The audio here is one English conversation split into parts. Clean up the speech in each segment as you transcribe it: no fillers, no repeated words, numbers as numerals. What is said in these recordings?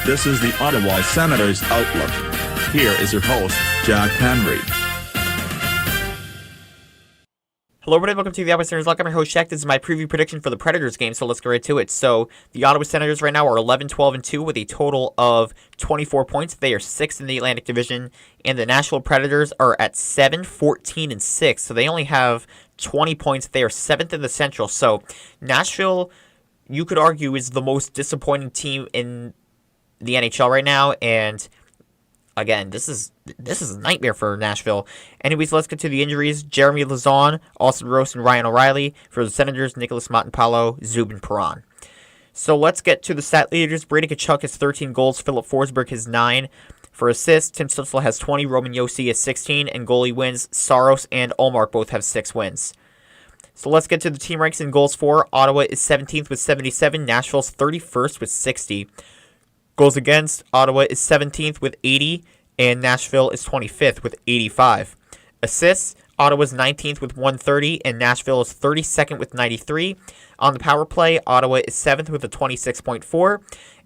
This is the Ottawa Senators Outlook. Here is your host, Jack Henry. Hello everybody, welcome to the Ottawa Senators Outlook. I'm your host, Jack. This is my preview prediction for the Predators game, so let's get right to it. So, the Ottawa Senators right now are 11-12-2 with a total of 24 points. They are 6th in the Atlantic Division, and the Nashville Predators are at 7-14-6, so they only have 20 points. They are 7th in the Central, so Nashville, you could argue, is the most disappointing team in the NHL right now, and again, this is a nightmare for Nashville. Anyways, let's get to the injuries. Jeremy Lauzon, Austin Rose, and Ryan O'Reilly. For the Senators, Nicholas Montempalo, Zubin Perron. So let's get to the stat leaders. Brady Tkachuk has 13 goals. Philip Forsberg has 9. For assists, Tim Stützle has 20. Roman Josi has 16. And goalie wins, Saros and Ullmark both have 6 wins. So let's get to the team ranks in goals for. Ottawa is 17th with 77. Nashville's 31st with 60. Goals against, Ottawa is 17th with 80, and Nashville is 25th with 85. Assists, Ottawa's 19th with 130, and Nashville is 32nd with 93. On the power play, Ottawa is 7th with a 26.4,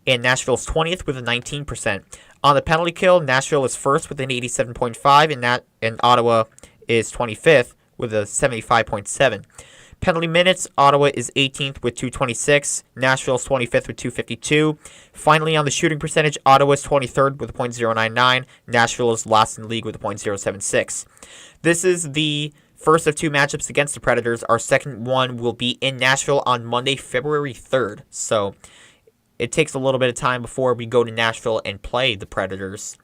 and Nashville is 20th with a 19%. On the penalty kill, Nashville is 1st with an 87.5, and Ottawa is 25th with a 75.7. Penalty minutes, Ottawa is 18th with 226. Nashville is 25th with 252. Finally, on the shooting percentage, Ottawa is 23rd with a .099. Nashville is last in the league with a .076. This is the first of 2 matchups against the Predators. Our second one will be in Nashville on Monday, February 3rd. So it takes a little bit of time before we go to Nashville and play the Predators.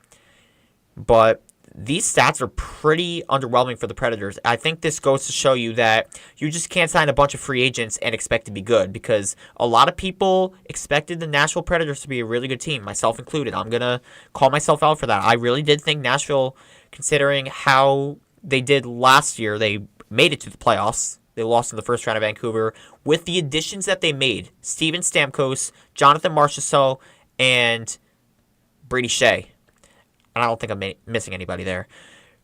But these stats are pretty underwhelming for the Predators. I think this goes to show you that you just can't sign a bunch of free agents and expect to be good, because a lot of people expected the Nashville Predators to be a really good team, myself included. I'm going to call myself out for that. I really did think Nashville, considering how they did last year, they made it to the playoffs. They lost in the first round of Vancouver. With the additions that they made, Steven Stamkos, Jonathan Marchessault, and Brady Shea. And I don't think I'm missing anybody there.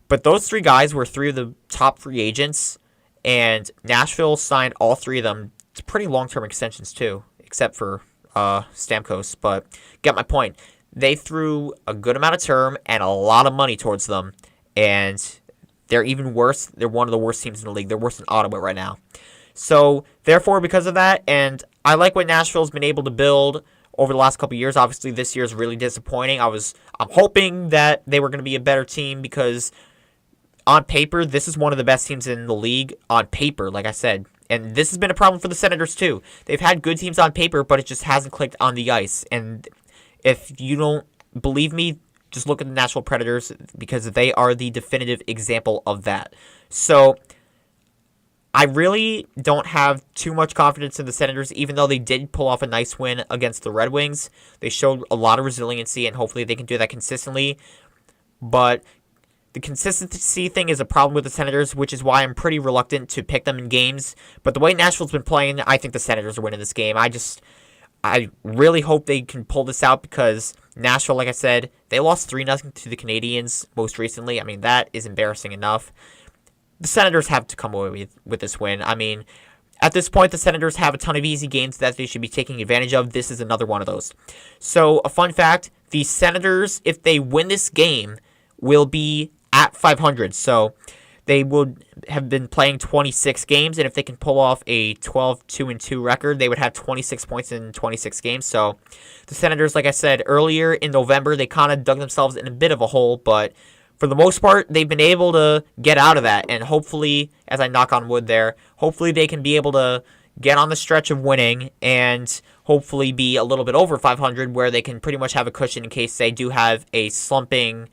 But those 3 guys were 3 of the top free agents, and Nashville signed all 3 of them to pretty long-term extensions too, except for Stamkos. But get my point. They threw a good amount of term and a lot of money towards them, and they're even worse. They're one of the worst teams in the league. They're worse than Ottawa right now. So, therefore, because of that, and I like what Nashville's been able to build over the last couple of years. Obviously, this year is really disappointing. I'm hoping that they were going to be a better team, because on paper, this is one of the best teams in the league on paper, like I said. And this has been a problem for the Senators, too. They've had good teams on paper, but it just hasn't clicked on the ice. And if you don't believe me, just look at the Nashville Predators, because they are the definitive example of that. So I really don't have too much confidence in the Senators, even though they did pull off a nice win against the Red Wings. They showed a lot of resiliency, and hopefully they can do that consistently. But the consistency thing is a problem with the Senators, which is why I'm pretty reluctant to pick them in games. But the way Nashville's been playing, I think the Senators are winning this game. I really hope they can pull this out, because Nashville, like I said, they lost 3-0 to the Canadiens most recently. I mean, that is embarrassing enough. The Senators have to come away with this win. I mean, at this point, the Senators have a ton of easy games that they should be taking advantage of. This is another one of those. So, a fun fact, the Senators, if they win this game, will be at 500. So, they would have been playing 26 games, and if they can pull off a 12-2-2 record, they would have 26 points in 26 games. So, the Senators, like I said earlier, in November, they kind of dug themselves in a bit of a hole, but for the most part, they've been able to get out of that, and hopefully, as I knock on wood there, hopefully they can be able to get on the stretch of winning and hopefully be a little bit over 500, where they can pretty much have a cushion in case they do have a slumping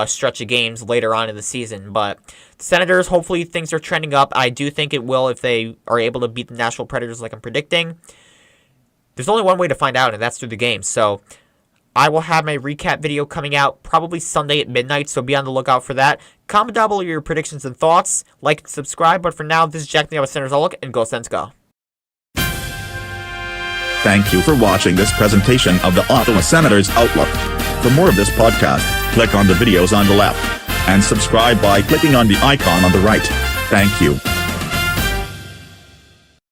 stretch of games later on in the season. But the Senators, hopefully things are trending up. I do think it will if they are able to beat the Nashville Predators like I'm predicting. There's only one way to find out, and that's through the game. So I will have my recap video coming out probably Sunday at midnight, so be on the lookout for that. Comment down below your predictions and thoughts. Like and subscribe. But for now, this is Jack the Ottawa Senators Outlook, and go Sens go. Thank you for watching this presentation of the Ottawa Senators Outlook. For more of this podcast, click on the videos on the left, and subscribe by clicking on the icon on the right. Thank you.